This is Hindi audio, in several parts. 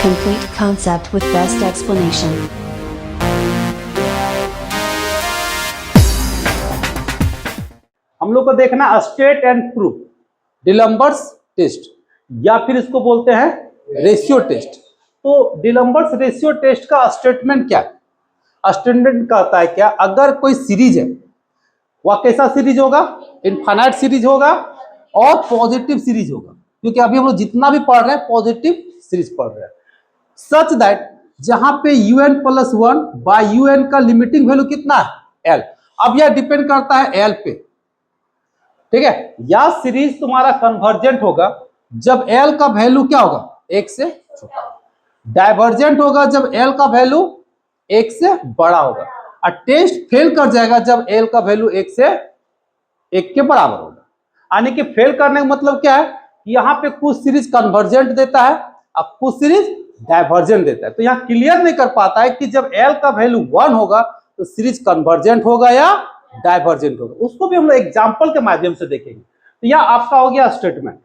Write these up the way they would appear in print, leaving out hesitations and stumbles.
Complete concept with best explanation. हम लोग को देखना स्टेट एंड प्रूफ, डिलम्बर्स टेस्ट या फिर इसको बोलते हैं रेशियो टेस्ट। तो डिलम्बर्स रेशियो टेस्ट का स्टेटमेंट क्या है? स्टेटमेंट कहता है क्या, अगर कोई सीरीज है वह कैसा सीरीज होगा? इनफाइनाइट सीरीज होगा और पॉजिटिव सीरीज होगा, क्योंकि अभी हम लोग जितना भी पढ़ रहे हैं पॉजिटिव सीरीज पढ़ रहे हैं। सच दैट जहां पे un प्लस 1 बाय un का लिमिटिंग वैल्यू कितना है? l। अब यह डिपेंड करता है l पे, ठीक है। या सीरीज तुम्हारा कन्वर्जेंट होगा जब l का वैल्यू क्या होगा? 1 से छोटा। डाइवर्जेंट होगा जब l का वैल्यू 1 से बड़ा होगा। और टेस्ट फेल कर जाएगा जब l का वैल्यू 1 से 1 के बराबर होगा। यानी कि फेल करने का मतलब क्या है? यहाँ पे कुछ सीरीज कन्वर्जेंट देता है और कुछ सीरीज डाइवर्जेंट देता है। तो यहाँ क्लियर नहीं कर पाता है कि जब l का वैल्यू 1 होगा तो सीरीज कन्वर्जेंट होगा या डाइवर्जेंट होगा। उसको भी हम लोग एग्जाम्पल के माध्यम से देखेंगे। तो यह आपका हो गया स्टेटमेंट,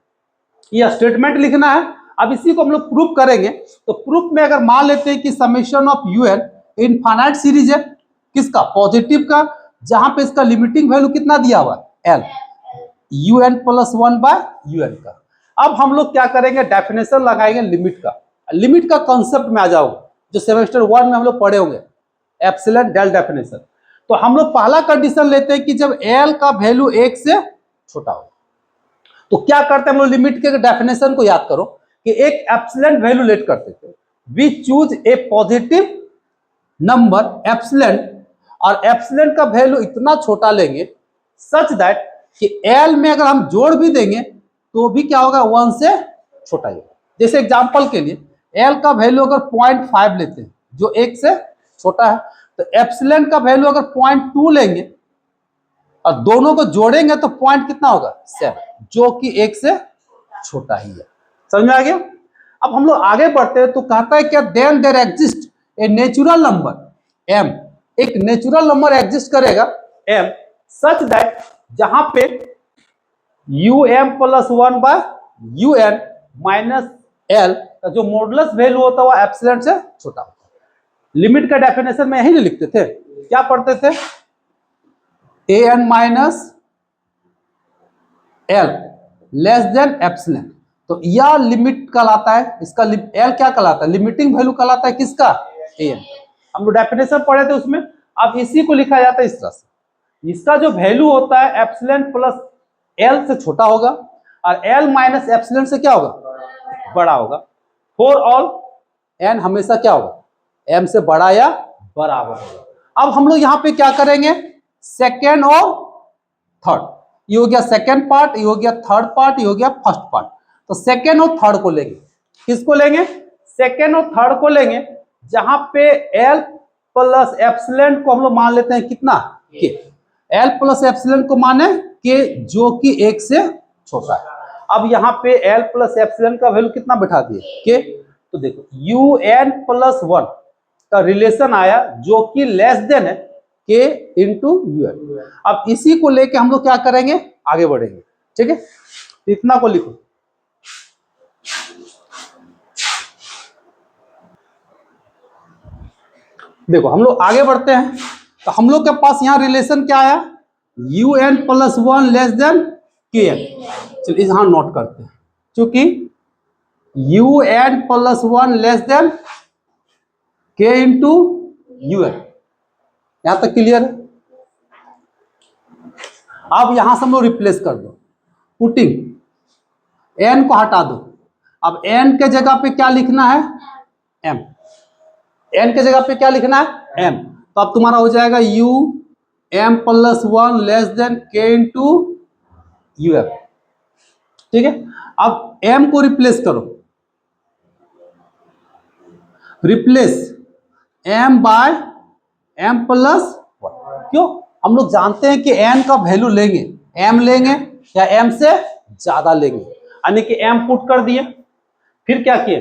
यह स्टेटमेंट लिखना है। अब इसी को हम लोग प्रूफ करेंगे। तो प्रूफ में अगर मान लेते हैं कि summation of un infinite series है, किसका? पॉजिटिव का, जहां पे इसका लिमिटिंग वैल्यू कितना दिया हुआ है? l। un plus 1 by un का। अब हम लोग क्या करेंगे? डेफिनेशन लगाएंगे लिमिट का। लिमिट का कॉन्सेप्ट में आ जाओ, जो सेमेस्टर 1 में हम लोग पढ़े होंगे, एप्सिलॉन डेल डेफिनेशन। तो हम लोग पहला कंडीशन लेते हैं कि जब l का वैल्यू 1 से छोटा हो। तो क्या करते हैं हम लोग? लिमिट के डेफिनेशन को याद करो कि एक एप्सिलॉन वैल्यू लेट करते थे। We choose a positive number epsilon, और एप्सिलॉन का वैल्यू इतना छोटा लेंगे सच दैट कि l में अगर हम जोड़ भी देंगे तो भी क्या होगा? 1 से छोटा ही होगा। जैसे एग्जांपल के लिए l का वैल्यू अगर 0.5 लेते हैं जो 1 से छोटा है, तो एप्सिलॉन का वैल्यू अगर 0.2 लेंगे और दोनों को जोड़ेंगे तो पॉइंट कितना होगा? 7, जो कि 1 से छोटा ही है। समझ में आ गया? अब हम लोग आगे बढ़ते हैं। तो कहता है क्या? Then there exist a natural number m, एक नेचुरल नंबर एग्जिस्ट करेगा m सच दैट जहां पे um plus 1 by un minus l का जो मॉडुलस वैल्यू होता है वो एप्सिलॉन से छोटा होता है। लिमिट का डेफिनेशन में यही नहीं लिखते थे, क्या पढ़ते थे? an minus l less than epsilon. तो यह लिमिट कहलाता है, इसका l क्या कहलाता है? लिमिटिंग वैल्यू कहलाता है किसका? an। हम लोग डेफिनेशन पढ़े थे उसमें। अब इसी को लिखा जाता है इस तरह से। इसका जो वैल्यू होता है एप्सिलॉन प्लस l से छोटा होगा और l माइनस एप्सिलॉन से क्या होगा? बड़ा होगा। फॉर ऑल n हमेशा क्या होगा? m से बड़ा या बराबर होगा। अब हम लोग यहाँ पे क्या करेंगे? सेकेंड और थर्ड, ये हो गया सेकेंड पार्ट, ये हो गया थर्ड पार्ट, ये हो गया फर्स्ट पार्ट। तो सेकेंड और थर्ड को लेंगे। किसको लेंगे? सेकेंड और थर्ड को लेंगे, जहां पे l प्लस एप्सिलॉन को हम लोग मान लेते हैं कितना? k। l प्लस एप्सिलॉन को माने k, जो कि 1 से छोटा है। अब यहाँ पे l प्लस एप्सिलॉन का वैल्यू कितना बैठा दिए? k। तो देखो un प्लस 1 का रिलेशन आया जो कि लेस देन है k इंटू un। अब इसी को लेके हम लोग क्या करेंगे? आगे बढ़ेंगे, ठीक है। इतना को लिखो। देखो हम लोग आगे बढ़ते हैं। तो हम लोग के पास यहाँ रिलेशन क्या आया? un plus 1 less then kn। चलिए यहाँ नोट करते हैं, क्योंकि un plus 1 less than k into un। यहां तक क्लियर है? अब यहां से हम लोग रिप्लेस कर दो, पुटिंग n को हटा दो। अब n के जगह पे क्या लिखना है? m। n के जगह पे क्या लिखना है? m। तो अब तुम्हारा हो जाएगा um plus 1 less than k into uf, ठीक है। अब m को रिप्लेस करो, replace m by m plus 1। क्यों? हम लोग जानते हैं कि n का वैल्यू लेंगे, m लेंगे या m से ज्यादा लेंगे, यानी कि m पुट कर दिए। फिर क्या किए?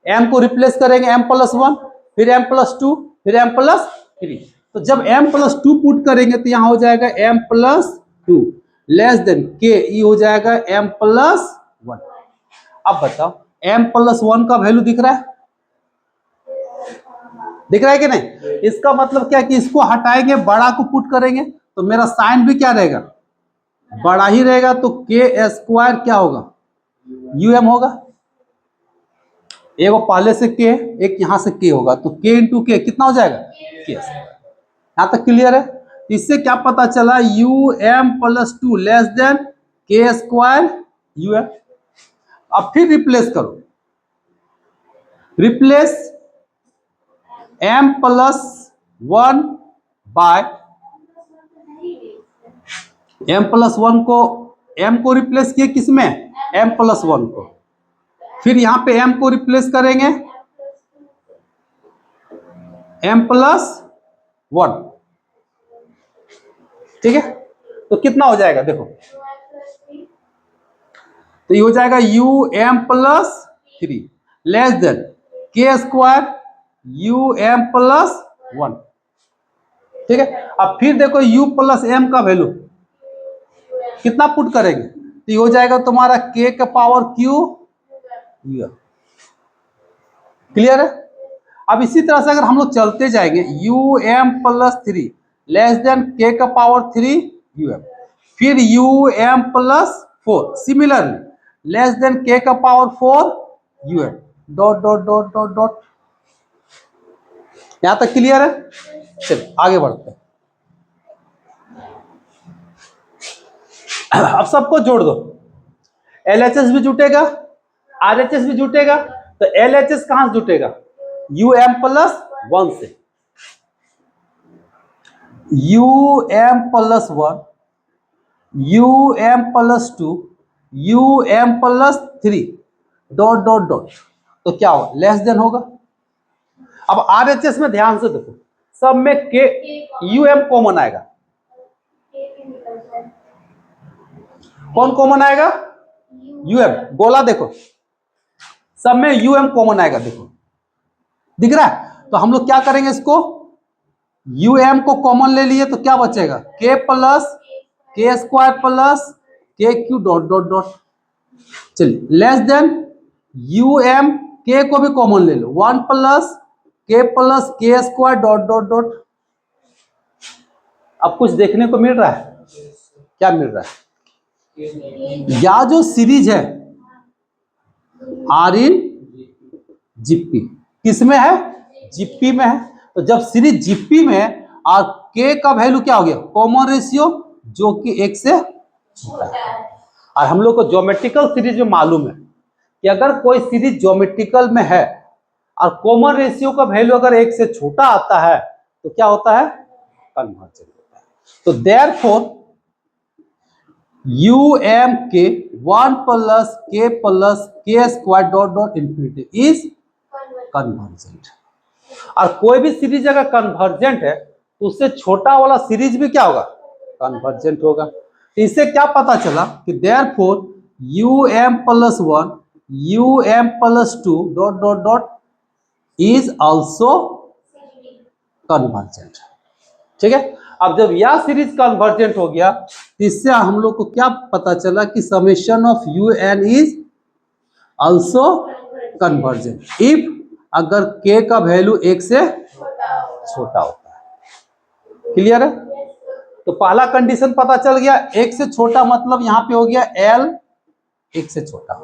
m को रिप्लेस करेंगे m प्लस 1, फिर m प्लस 2, फिर m प्लस 3। तो जब m प्लस 2 पुट करेंगे तो यहाँ हो जाएगा m plus 2 less than k, ये हो जाएगा m प्लस 1। अब बताओ m प्लस 1 का वैल्यू दिख रहा है? दिख रहा है कि नहीं? इसका मतलब क्या है कि इसको हटाएंगे, बड़ा को पुट करेंगे तो मेरा साइन भी क्या रहेगा, बड़ा ही रहेगा। तो के स्क्वायर क्या होगा, यूएम होगा। एक पहले से के, एक यहां से के होगा, तो के इंटू के कितना हो जाएगा, के। यहां तक क्लियर है? इससे क्या पता चला, u m plus 2 less than k square u m. अब फिर रिप्लेस करो, replace m plus 1 by m plus 1 को, एम को रिप्लेस किए किसमें, एम प्लस 1 को। फिर यहां पे एम को रिप्लेस करेंगे एम प्लस 1, ठीक है? तो कितना हो जाएगा देखो, तो ये हो जाएगा u m plus 3 less than k square u m plus 1, ठीक है? अब फिर देखो u प्लस एम का वैल्यू कितना पुट करेंगे, तो ये हो जाएगा तुम्हारा k का पावर q u। क्लियर है? अब इसी तरह से अगर हम लोग चलते जाएंगे, u m plus 3 less than k का पावर 3 u m, फिर u m plus 4 similarly less than k का power 4 u m, dot dot dot dot dot. यहां तक क्लियर है? चलिए आगे बढ़ते हैं। अब सबको जोड़ दो, LHS भी जुटेगा, RHS भी जुटेगा। तो LHS कहां से जुटेगा, UM प्लस 1 से। UM plus 1, UM plus 2, UM plus 3 dot dot dot, तो क्या होगा, लेस देन होगा। अब RHS में ध्यान से देखो, सब में के UM कॉमन आएगा। कौन कॉमन आएगा, UM। गोला देखो, सब में UM कॉमन आएगा, देखो दिख रहा है? तो हम लोग क्या करेंगे, इसको UM को कॉमन ले लिए तो क्या बचेगा, K प्लस के स्क्वायर प्लस के क्यू डॉट डॉट डॉट। चलिए लेस देन UM, K को भी कॉमन ले लो, 1 प्लस के स्क्वायर डॉट डॉट डॉट। अब कुछ देखने को मिल रहा है, क्या मिल रहा है, या जो सीरीज है आर इन जीपी, किसमें है, जीपी में है। तो जब सीरीज जीपी में है और के का वैल्यू क्या हो गया, कॉमन रेशियो, जो कि 1 से छोटा है। और हम लोग को ज्योमेट्रिकल सीरीज में मालूम है कि अगर कोई सीरीज ज्योमेट्रिकल में है और कॉमन रेशियो का वैल्यू अगर 1 से छोटा आता है तो क्या होता है, कन्वर्जेंट होता है। तो देयरफॉर UM के 1 प्लस के square dot dot infinity is convergent. और कोई भी सीरीज अगर कन्वर्जेंट है तो उससे छोटा वाला सीरीज भी क्या होगा, कन्वर्जेंट होगा। तो इससे क्या पता चला कि therefore UM plus 1 UM plus 2 dot dot dot is also convergent, ठीक है? अब जब यह सीरीज कन्वर्जेंट हो गया तो इससे हम लोग को क्या पता चला कि summation of UN is also convergent if अगर K का वैल्यू 1 से छोटा होता है। क्लियर है? तो पहला कंडीशन पता चल गया, 1 से छोटा मतलब यहां पे हो गया L 1 से छोटा,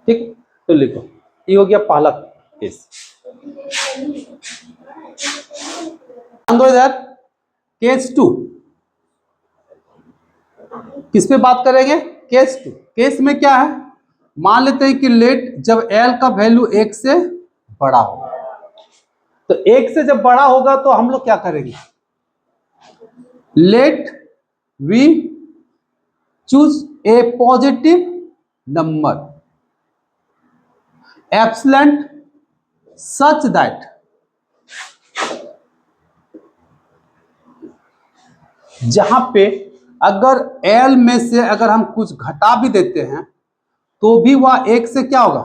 ठीक? तो लिखो, ये हो गया पहला केस। इधर केस 2, किस पे बात करेंगे, केस 2। केस में क्या है, मान लेते हैं कि लेट जब L का वैल्यू 1 से बड़ा होगा, तो 1 से जब बड़ा होगा तो हम लोग क्या करेंगे, let we choose a positive number epsilon such that जहां पे अगर L में से अगर हम कुछ घटा भी देते हैं तो भी वह 1 से क्या होगा,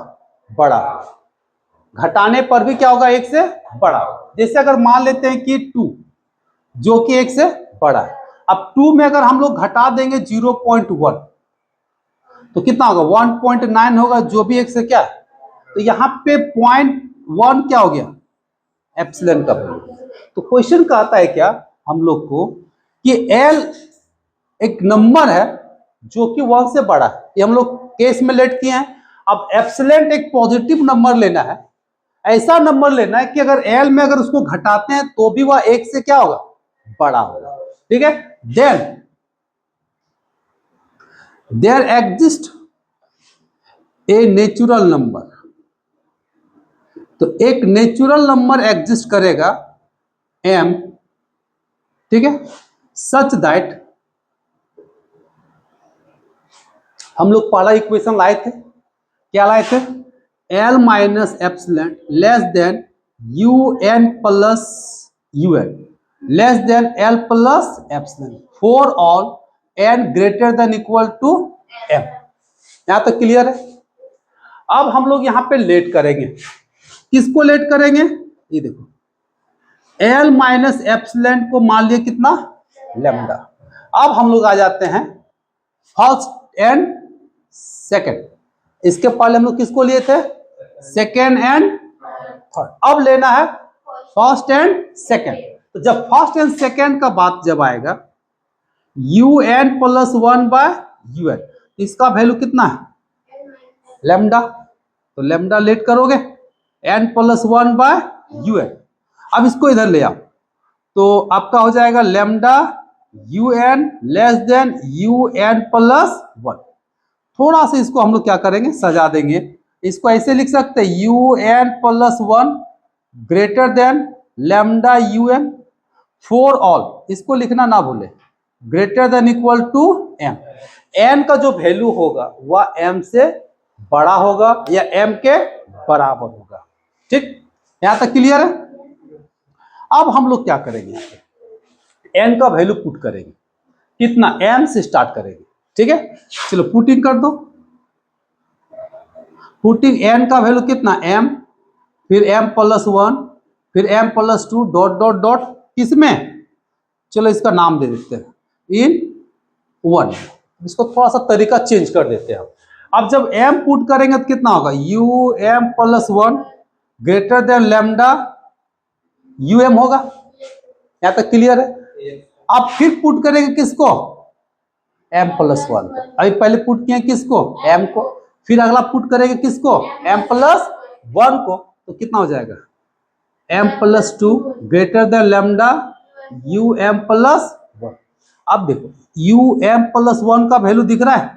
बड़ा, घटाने पर भी क्या होगा, 1 से बड़ा। जैसे अगर मान लेते हैं कि 2 जो कि 1 से बड़ा है, अब 2 में अगर हम लोग घटा देंगे 0.1 तो कितना होगा, 1.9 होगा, जो भी 1 से क्या है। तो यहाँ पे 0.1 क्या हो गया, एप्सिलॉन का वैल्यू। तो क्वेश्चन कहता है क्या हम लोग को कि एल एक नंबर है जो कि 1 से बड़ा है, ये हम लोग केस में लेट किए हैं। अब एप्सिलॉन एक पॉजिटिव नंबर लेना है, ऐसा नंबर लेना है कि अगर एल में अगर उसको घटाते हैं तो भी वह 1 से क्या होगा, बड़ा होगा। ठीक है, then there exist a natural number, तो एक नेचुरल नंबर एग्जिस्ट करेगा m, ठीक है, सच दैट, हम लोग पहला इक्वेशन लाए थे, क्या लाए थे, l minus epsilon less than un plus un less than l plus epsilon for all n greater than equal to m। यहां तक क्लियर है। अब हम लोग यहां पे लेट करेंगे, किसको लेट करेंगे, ये देखो l माइनस एप्सिलॉन को मान लिया कितना, लैम्डा। अब हम लोग आ जाते हैं फर्स्ट एंड सेकंड, इसके पहले हम लोग किसको लिए थे, सेकंड एंड थर्ड। अब लेना है फर्स्ट एंड सेकंड। तो जब फर्स्ट एंड सेकंड का बात जब आएगा un प्लस 1 बाय un, इसका वैल्यू कितना है, लैम्डा। तो लैम्डा लेट करोगे n प्लस 1 बाय un। अब इसको इधर ले आओ तो आपका हो जाएगा lambda un less than un plus 1। थोड़ा सा इसको हम लोग क्या करेंगे, सजा देंगे। इसको ऐसे लिख सकते हैं un plus 1 greater than lambda un for all, इसको लिखना ना भूले, greater than equal to m। n का जो वैल्यू होगा वह m से बड़ा होगा या m के बराबर होगा। ठीक, यहां तक क्लियर है। अब हम लोग क्या करेंगे, यहाँ पे n का वैल्यू पुट करेंगे, कितना, m से स्टार्ट करेंगे। ठीक है, चलो पुटिंग कर दो। पुटिंग n का वैल्यू कितना, m, फिर m प्लस 1, फिर m plus 2 dot dot dot, किसमें, चलो इसका नाम दे देते हैं इन 1। इसको थोड़ा सा तरीका चेंज कर देते हैं। अब जब m पुट करेंगे तो कितना होगा, um plus 1 greater than lambda um होगा। यहां तक क्लियर है। अब फिर पुट करेंगे किसको, m प्लस 1 को। अभी पहले पुट किए किसको, m को, फिर अगला पुट करेंगे किसको, m प्लस 1 को। तो कितना हो जाएगा, m plus 2 greater than lambda um plus 1। अब देखो um प्लस 1 का वैल्यू दिख रहा है।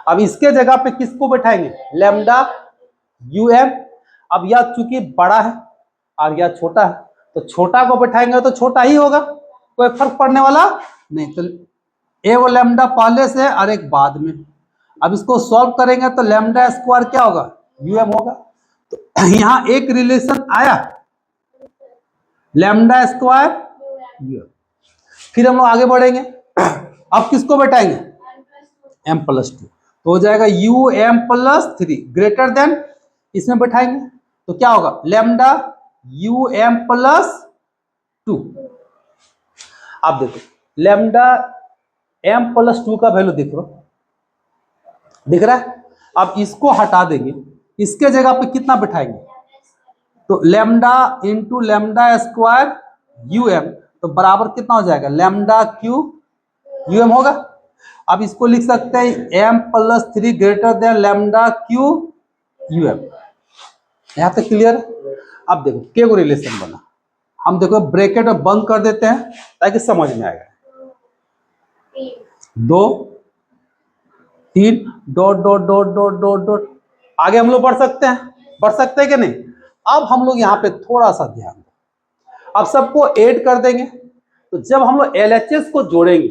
अब इसके जगह पे किसको बैठाएंगे, लैम्डा um। अब यह चूंकि बड़ा है और यह छोटा है, तो छोटा को बैठाएंगे तो छोटा ही होगा, कोई फर्क पड़ने वाला नहीं। तो ए वो लैम्डा पहले से और एक बाद में। अब इसको सॉल्व करेंगे तो लैम्डा स्क्वायर क्या होगा, um होगा। तो यहां एक रिलेशन आया, लैम्डा स्क्वायर um। फिर हम लोग आगे बढ़ेंगे, अब किसको बैठाएंगे, m प्लस 2, तो हो जाएगा um प्लस 3 ग्रेटर देन, इसमें बैठाएंगे तो क्या होगा, लैम्डा um प्लस 2। आप देखो लैम्डा m प्लस 2 का वैल्यू दिख रहा है। अब इसको हटा देंगे, इसके जगह पे कितना बैठाएंगे, तो lambda into lambda square um, तो बराबर कितना हो जाएगा, लैम्डा क्यूब um होगा। अब इसको लिख सकते हैं m plus 3 greater than lambda cube um। यहां तक क्लियर। अब देखो क्या को रिलेशन बना, हम देखो ब्रैकेट में बंद कर देते हैं ताकि समझ में आएगा। 2 3 dot dot dot dot dot dot, आगे हम लोग बढ़ सकते हैं कि नहीं। अब हम लोग यहाँ पे थोड़ा सा ध्यान दें, अब सबको ऐड कर देंगे। तो जब हम लोग LHS को जोड़ेंगे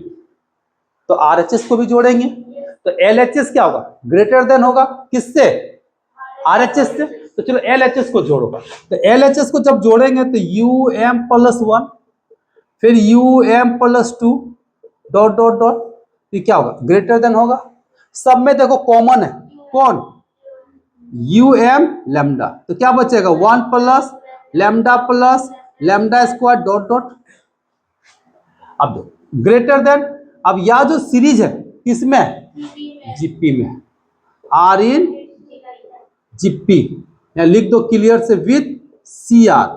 तो RHS को भी जोड़ेंगे, तो LHS क्या होगा, ग्रेटर देन होगा किससे, RHS से। तो चलो LHS को जोड़ो, तो LHS को जब जोड़ेंगे तो um प्लस 1 फिर um plus 2 dot dot dot, ये क्या होगा, ग्रेटर देन होगा। सब में देखो कॉमन है कौन, um लैम्डा, तो क्या बचेगा 1 plus lambda square dot dot. अब देखो ग्रेटर देन, अब यह जो सीरीज है किसमें, जीपी में, आर इन जीपी, या लिख दो क्लियर से विथ CR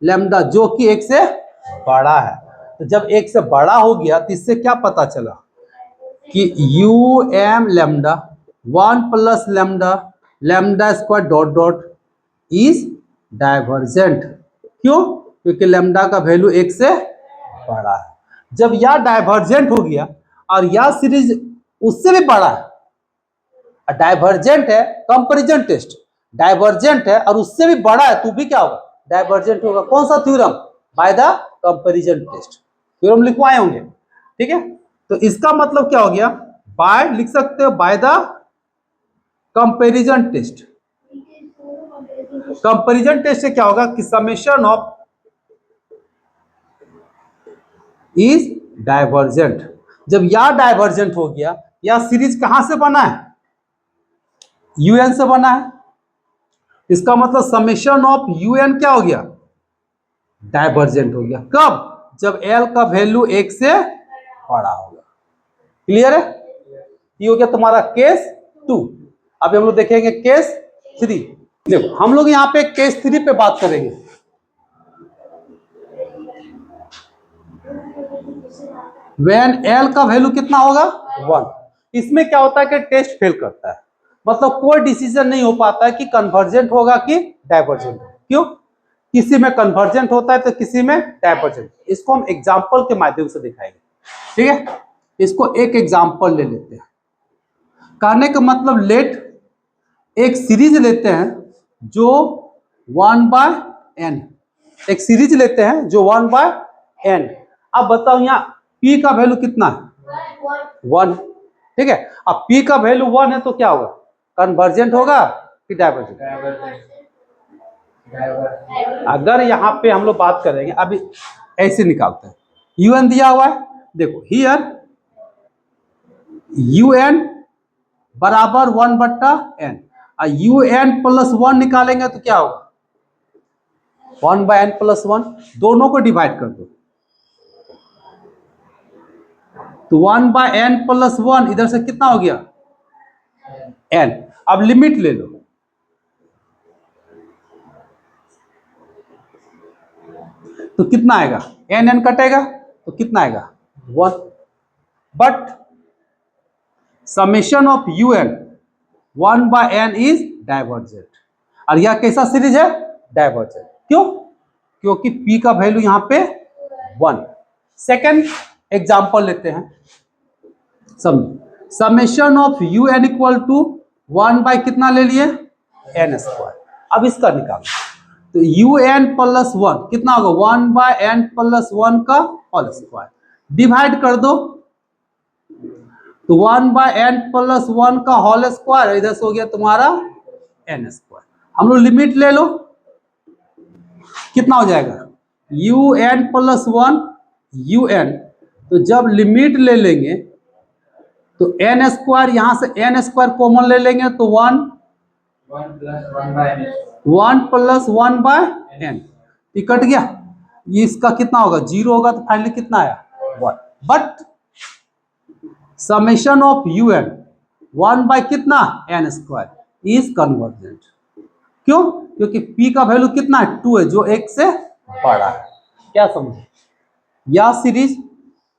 लैम्डा, जो कि 1 से बड़ा है। तो जब 1 से बड़ा हो गया तो इससे क्या पता चला कि UM lambda 1 plus lambda lambda square dot dot is divergent. क्यों? क्योंकि लैम्डा का वैल्यू 1 से बड़ा है। जब यह डाइवर्जेंट हो गया और यह सीरीज उससे भी बड़ा है, डाइवर्जेंट है, कंपैरिजन टेस्ट, डाइवर्जेंट है और उससे भी बड़ा है, तो भी क्या होगा? डाइवर्जेंट होगा। कौन सा theorem? By the comparison test. Theorem लिखवाए होंगे, ठीक है। तो इसका मतलब क्या हो गया? बाय लिख सकते हो, by the comparison test. Comparison test से क्या होगा कि समेशन ऑफ इज डाइवर्जेंट। जब यह डाइवर्जेंट हो गया, यह सीरीज कहां से बना है? UN से बना है। इसका मतलब समेशन ऑफ UN क्या हो गया? डाइवर्जेंट हो गया। कब? जब L का वैल्यू 1 से बड़ा होगा। क्लियर है? ये हो गया तुम्हारा केस 2। अब हम लोग देखेंगे केस 3। देखो हम लोग यहाँ पे केस 3 पे बात करेंगे। When L का वैल्यू कितना होगा? 1। इसमें क्या होता है कि टेस्ट फेल करता है, मतलब कोई डिसीजन नहीं हो पाता है कि कन्वर्जेंट होगा कि डाइवर्जेंट। क्यों? किसी में कन्वर्जेंट होता है तो किसी में डाइवर्जेंट। इसको हम एग्जांपल के माध्यम से दिखाएंगे, ठीक है। इसको एक एग्जांपल ले लेते हैं। कहने का मतलब लेट एक सीरीज लेते हैं जो 1/n, एक सीरीज लेते हैं जो 1/n। अब बताओ यहाँ P का वैल्यू कितना है? 1, ठीक है। अब P का वैल्यू 1 है तो क्या होगा? कन्वर्जेंट होगा कि डाइवर्जेंट? अगर यहाँ पे हम लोग बात करेंगे, अभी ऐसे निकालते हैं। UN दिया हुआ है, देखो हियर UN बराबर 1/n और UN प्लस 1 निकालेंगे तो क्या होगा? 1/n प्लस 1, दोनों को डिवाइड कर दो तो 1/n प्लस 1 इधर से कितना हो गया? n। अब लिमिट ले लो, तो कितना आएगा? n कटेगा तो कितना आएगा? 1। But summation of UN 1/n is divergent. और यह कैसा सीरीज है? डाइवर्जेंट। क्यों? क्योंकि P का वैल्यू यहां पे 1। सेकेंड एग्जांपल लेते हैं, समझो। Summation of UN equal to 1 कितना ले लिए? n square. अब इसका निकालो तो UN प्लस 1 कितना होगा? 1/n प्लस 1 का होल स्क्वायर। डिवाइड कर दो तो 1/n प्लस 1 का होल स्क्वायर इधर से हो गया तुम्हारा n स्क्वायर। हम लोग लिमिट ले लो, कितना हो जाएगा? UN plus 1 UN। तो जब लिमिट ले लेंगे तो n स्क्वायर, यहां से n स्क्वायर कॉमन ले लेंगे तो 1 प्लस 1/n कट गया। ये इसका कितना होगा? 0 होगा तो फाइनली कितना आया? 1। बट समेशन ऑफ UN 1 कितना? n square is convergent. क्यों? क्योंकि P का वैल्यू कितना है? 2 है, जो 1 से बड़ा है। क्या समझे? यह सीरीज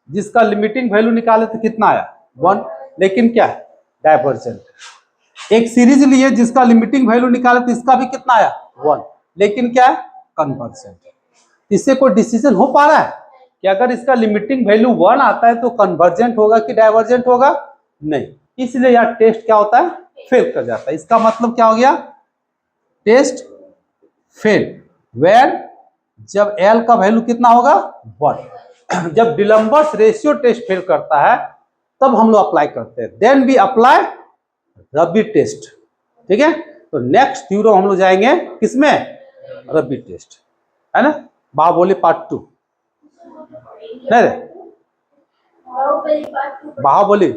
जिसका लिमिटिंग वैल्यू निकाले तो कितना आया? 1, लेकिन क्या है? डाइवर्जेंट। एक सीरीज लिए जिसका लिमिटिंग वैल्यू निकाले तो इसका भी कितना आया? 1, लेकिन क्या है? कन्वर्जेंट। इससे कोई डिसीजन हो पा रहा है कि अगर इसका लिमिटिंग वैल्यू 1 आता है तो कन्वर्जेंट होगा कि डाइवर्जेंट होगा? नहीं। इसलिए यह टेस्ट क्या होता है? फेल कर जाता है। इसका मतलब क्या हो गया? टेस्ट फेल व्हेन जब L का वैल्यू कितना होगा? 1। जब डिलम्बर्स रेशियो टेस्ट फेल करता है तब हम लोग अप्लाई करते हैं, then we apply Raabe test, ठीक है। तो नेक्स्ट थ्योरम हम लोग जाएंगे किसमें? रबी टेस्ट, है ना। बाहुबली पार्ट 2 नहीं रे, बाहुबली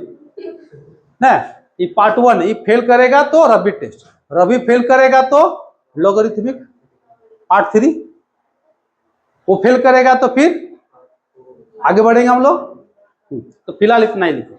ना, ये पार्ट 1। ये फेल करेगा तो रबी टेस्ट, रबी फेल करेगा तो लॉगरिथमिक पार्ट 3, वो फेल करेगा तो फिर आगे बढ़ेंगे हम लोग। तो फिलहाल इतना ही लिखो।